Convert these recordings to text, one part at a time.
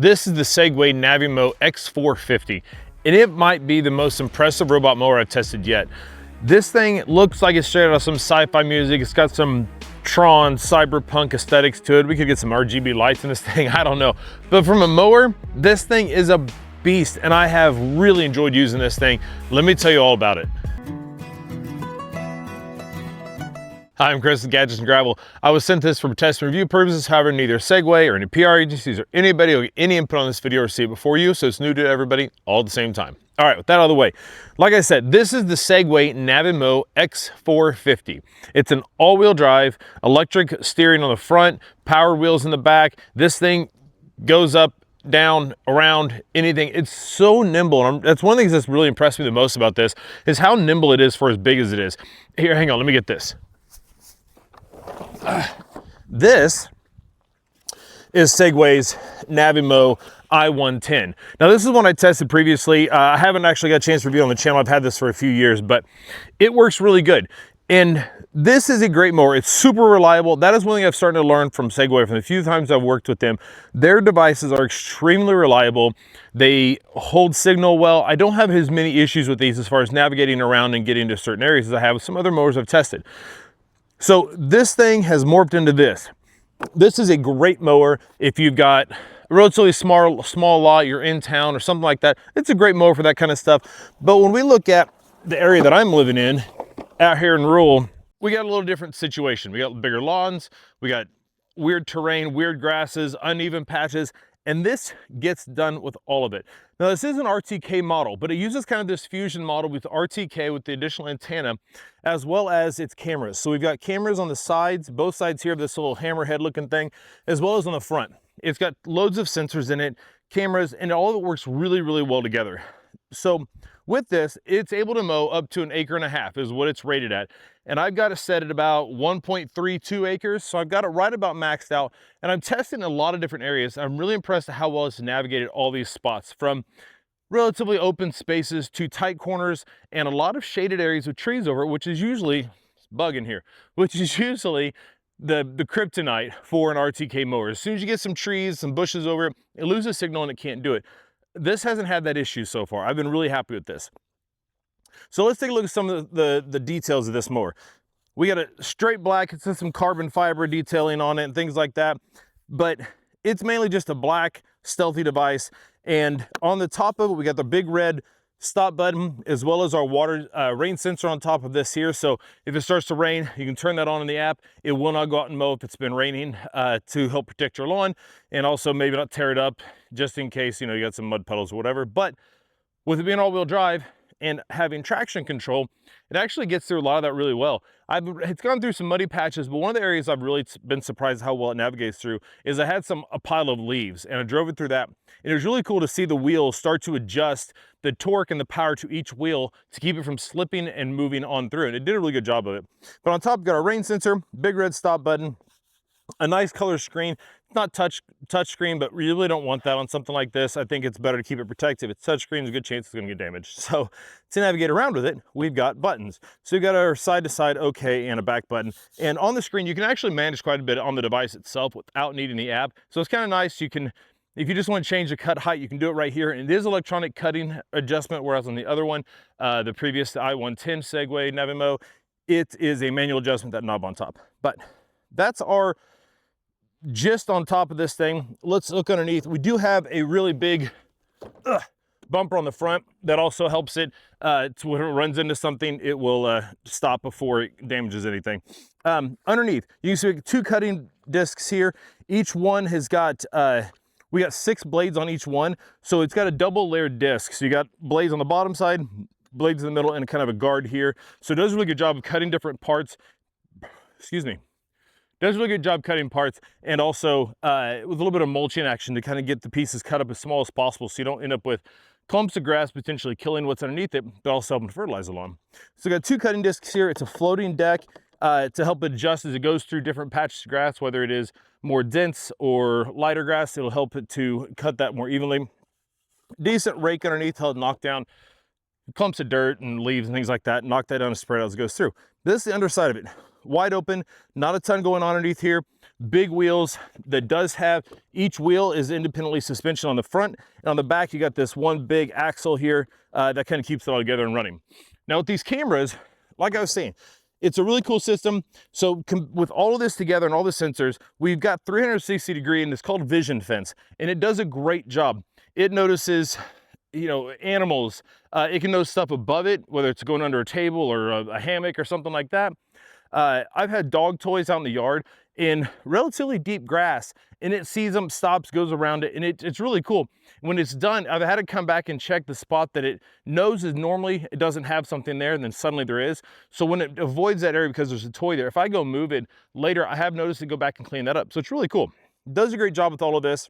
This is the Segway Navimow X450, and it might be the most impressive robot mower I've tested yet. This thing looks like it's straight out of some sci-fi music. It's got some Tron cyberpunk aesthetics to it. We could get some RGB lights in this thing, I don't know. But from a mower, this thing is a beast, and I have really enjoyed using this thing. Let me tell you all about it. Hi, I'm Chris with Gadgets and Gravel. I was sent this for test and review purposes. However, neither Segway or any PR agencies or anybody will get any input on this video or see it before you, so it's new to everybody all at the same time. All right, with that out of the way, like I said, this is the Segway Navimow X450. It's an all-wheel drive, electric steering on the front, power wheels in the back. This thing goes up, down, around, anything. It's so nimble, and that's one of the things that's really impressed me the most about this, is how nimble it is for as big as it is. Here, hang on, let me get this. This is Segway's Navimow i110. Now this is one I tested previously. I haven't actually got a chance to review on the channel. I've had this for a few years, but it works really good. And this is a great mower. It's super reliable. That is one thing I've started to learn from Segway from the few times I've worked with them. Their devices are extremely reliable. They hold signal well. I don't have as many issues with these as far as navigating around and getting to certain areas as I have with some other mowers I've tested. So this thing has morphed into this. This is a great mower if you've got a relatively small lot, you're in town or something like that. It's a great mower for that kind of stuff. But when we look at the area that I'm living in, out here in rural, we got a little different situation. We got bigger lawns, we got weird terrain, weird grasses, uneven patches, and this gets done with all of it. Now this is an RTK model, but it uses kind of this fusion model with RTK with the additional antenna, as well as its cameras. So we've got cameras on the sides, both sides here of this little hammerhead looking thing, as well as on the front. It's got loads of sensors in it, cameras, and all of it works really, really well together. So with this, it's able to mow up to 1.5 acres is what it's rated at. And I've got it set at about 1.32 acres. So I've got it right about maxed out, and I'm testing a lot of different areas. I'm really impressed at how well it's navigated all these spots, from relatively open spaces to tight corners and a lot of shaded areas with trees over it, which is usually, bug in here, which is usually the kryptonite for an RTK mower. As soon as you get some trees, some bushes over it, it loses signal and it can't do it. This hasn't had that issue so far. I've been really happy with this. So let's take a look at some of the details of this mower. We got a straight black, it's some carbon fiber detailing on it and things like that, but it's mainly just a black stealthy device. And on the top of it, we got the big red stop button, as well as our water rain sensor on top of this here. So if it starts to rain, you can turn that on in the app. It will not go out and mow if it's been raining, to help protect your lawn, and also maybe not tear it up just in case, you know, you got some mud puddles or whatever. But with it being all-wheel drive and having traction control, it actually gets through a lot of that really well. It's gone through some muddy patches, but one of the areas I've really been surprised how well it navigates through is I had a pile of leaves, and I drove it through that. And it was really cool to see the wheels start to adjust the torque and the power to each wheel to keep it from slipping and moving on through. And it did a really good job of it. But on top, we've got our rain sensor, big red stop button, a nice color screen. It's not touch screen, but we really don't want that on something like this. I think it's better to keep it protected. If it's touch screen, there's a good chance it's going to get damaged. So to navigate around with it, we've got buttons. So we've got our side-to-side OK and a back button. And on the screen, you can actually manage quite a bit on the device itself without needing the app. So it's kind of nice. You can, if you just want to change the cut height, you can do it right here. And it is electronic cutting adjustment, whereas on the other one, the previous i110 Segway Navimow, it is a manual adjustment, that knob on top. But that's our just on top of this thing. Let's look underneath. We do have a really big bumper on the front that also helps it. When it runs into something, it will stop before it damages anything. Underneath, you can see 2 cutting discs here. Each one has got, we got 6 blades on each one. So it's got a double layered disc. So you got blades on the bottom side, blades in the middle, and kind of a guard here. So it does a really good job of cutting different parts. Excuse me. Does a really good job cutting parts, and also with a little bit of mulching action to kind of get the pieces cut up as small as possible so you don't end up with clumps of grass potentially killing what's underneath it, but also helping to fertilize the lawn. So we got 2 cutting discs here. It's a floating deck to help adjust as it goes through different patches of grass, whether it is more dense or lighter grass. It'll help it to cut that more evenly. Decent rake underneath to help knock down clumps of dirt and leaves and things like that, knock that down and spread out as it goes through. This is the underside of it. wide open, not a ton going on underneath here. Big wheels that does have, each wheel is independently suspension on the front, and on the back you got this one big axle here that kind of keeps it all together and running. Now with these cameras, like I was saying, it's a really cool system. So with all of this together and all the sensors, we've got 360 degree, and it's called VisionFence, and it does a great job. It notices, you know, animals. It can notice stuff above it, whether it's going under a table or a hammock or something like that. I've had dog toys out in the yard in relatively deep grass, and it sees them, stops, goes around it, and it's really cool. When it's done, I've had to come back and check the spot that it knows is normally it doesn't have something there, and then suddenly there is. So when it avoids that area because there's a toy there, if I go move it later, I have noticed to go back and clean that up. So it's really cool. It does a great job with all of this.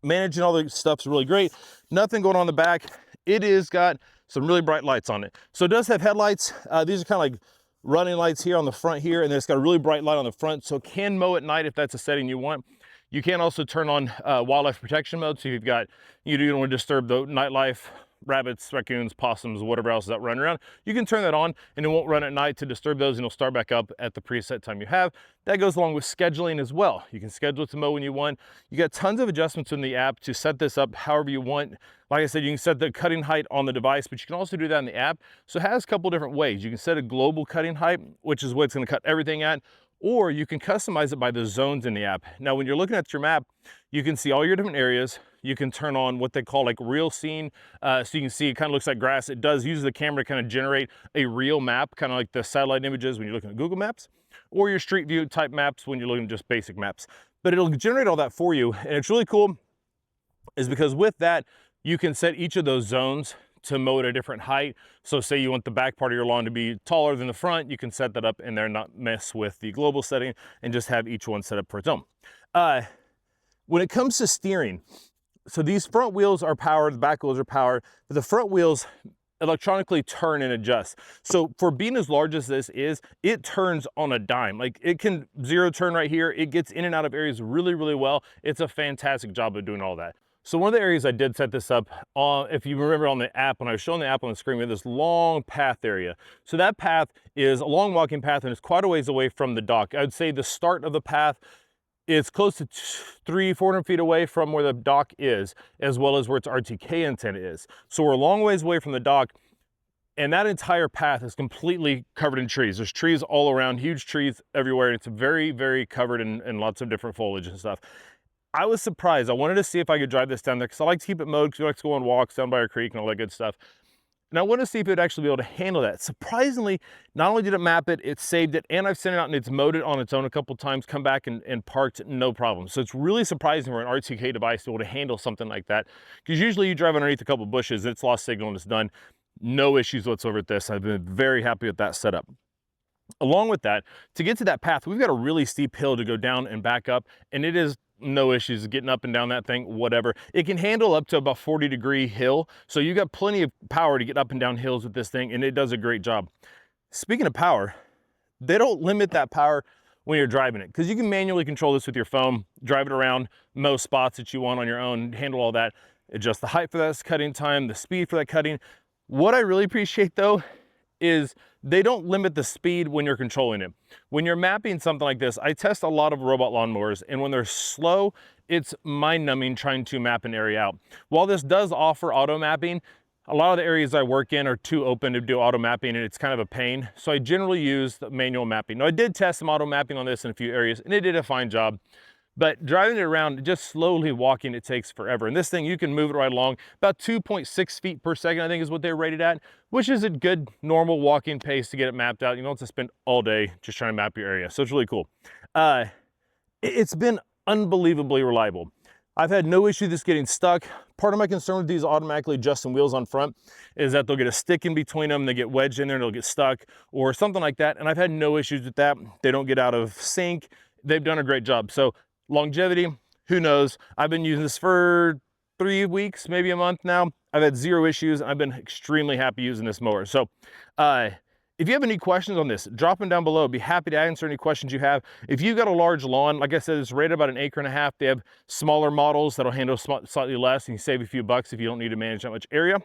Managing all the stuff's really great. Nothing going on in the back. It is got some really bright lights on it. So it does have headlights. These are kind of like running lights here on the front here, and then it's got a really bright light on the front, so it can mow at night if that's a setting you want. You can also turn on wildlife protection mode, so you've got, you don't want to disturb the nightlife, rabbits, raccoons, possums, whatever else is that running around. You can turn that on and it won't run at night to disturb those, and it'll start back up at the preset time you have. That goes along with scheduling as well. You can schedule it to mow when you want. You got tons of adjustments in the app to set this up however you want. Like I said, you can set the cutting height on the device, but you can also do that in the app. So it has a couple different ways. You can set a global cutting height, which is what it's going to cut everything at, or you can customize it by the zones in the app. Now, when you're looking at your map, you can see all your different areas. You can turn on what they call like real scene. So you can see it kind of looks like grass. It does use the camera to kind of generate a real map, kind of like the satellite images when you're looking at Google Maps, or your street view type maps when you're looking at just basic maps. But it'll generate all that for you. And it's really cool is because with that, you can set each of those zones to mow at a different height. So say you want the back part of your lawn to be taller than the front, you can set that up in there, not mess with the global setting, and just have each one set up for its own. When it comes to steering, so these front wheels are powered, the back wheels are powered, but the front wheels electronically turn and adjust. So for being as large as this is, it turns on a dime. Like it can zero turn right here. It gets in and out of areas really, really well. It's a fantastic job of doing all that. So one of the areas I did set this up on, if you remember on the app, when I was showing the app on the screen, we had this long path area. So that path is a long walking path, and it's quite a ways away from the dock. I'd say the start of the path is close to 300-400 feet away from where the dock is, as well as where its RTK antenna is. So we're a long ways away from the dock, and that entire path is completely covered in trees. There's trees all around, huge trees everywhere. It's very, very covered in lots of different foliage and stuff. I was surprised. I wanted to see if I could drive this down there because I like to keep it mowed, because we like to go on walks down by our creek and all that good stuff. And I wanted to see if it would actually be able to handle that. Surprisingly, not only did it map it, it saved it, and I've sent it out and it's mowed it on its own a couple times, come back and parked, no problem. So it's really surprising for an RTK device to be able to handle something like that, because usually you drive underneath a couple bushes, it's lost signal and it's done. No issues whatsoever with this. I've been very happy with that setup. Along with that, to get to that path, we've got a really steep hill to go down and back up, and it is no issues getting up and down that thing, whatever. It can handle up to about 40-degree hill, so you got plenty of power to get up and down hills with this thing, and it does a great job. Speaking of power, they don't limit that power when you're driving it, because you can manually control this with your phone, drive it around, mow spots that you want on your own, handle all that, adjust the height for that cutting time, the speed for that cutting. What I really appreciate though is they don't limit the speed when you're controlling it. When you're mapping something like this, I test a lot of robot lawnmowers, and when they're slow, it's mind-numbing trying to map an area out. While this does offer auto mapping, a lot of the areas I work in are too open to do auto mapping, and it's kind of a pain. So I generally use the manual mapping. Now I did test some auto mapping on this in a few areas, and it did a fine job. But driving it around, just slowly walking, it takes forever. And this thing, you can move it right along. About 2.6 feet per second, I think is what they're rated at, which is a good normal walking pace to get it mapped out. You don't have to spend all day just trying to map your area. So it's really cool. It's been unbelievably reliable. I've had no issue with this getting stuck. Part of my concern with these automatically adjusting wheels on front is that they'll get a stick in between them, they get wedged in there and they'll get stuck or something like that. And I've had no issues with that. They don't get out of sync. They've done a great job. So longevity, who knows? I've been using this for 3 weeks, maybe a month now. I've had zero issues. I've been extremely happy using this mower. So if you have any questions on this, drop them down below. I'd be happy to answer any questions you have. If you've got a large lawn, like I said, it's rated about 1.5 acres. They have smaller models that'll handle slightly less, and you save a few bucks if you don't need to manage that much area.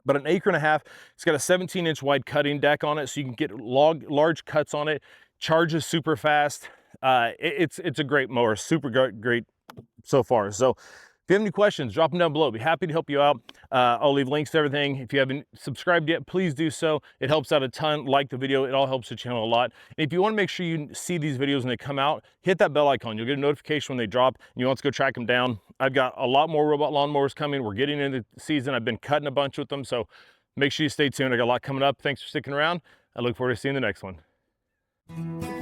But 1.5 acres, it's got a 17-inch wide cutting deck on it, so you can get large cuts on it. charges super fast. It's a great mower, super great so far. So if you have any questions, drop them down below. I'd be happy to help you out. I'll leave links to everything. If you haven't subscribed yet, please do so. It helps out a ton. Like the video, it all helps the channel a lot. And if you want to make sure you see these videos when they come out, hit that bell icon. You'll get a notification when they drop, and you want to go track them down. I've got a lot more robot lawnmowers coming. We're getting into the season. I've been cutting a bunch with them, so make sure you stay tuned. I got a lot coming up. Thanks for sticking around. I look forward to seeing the next one.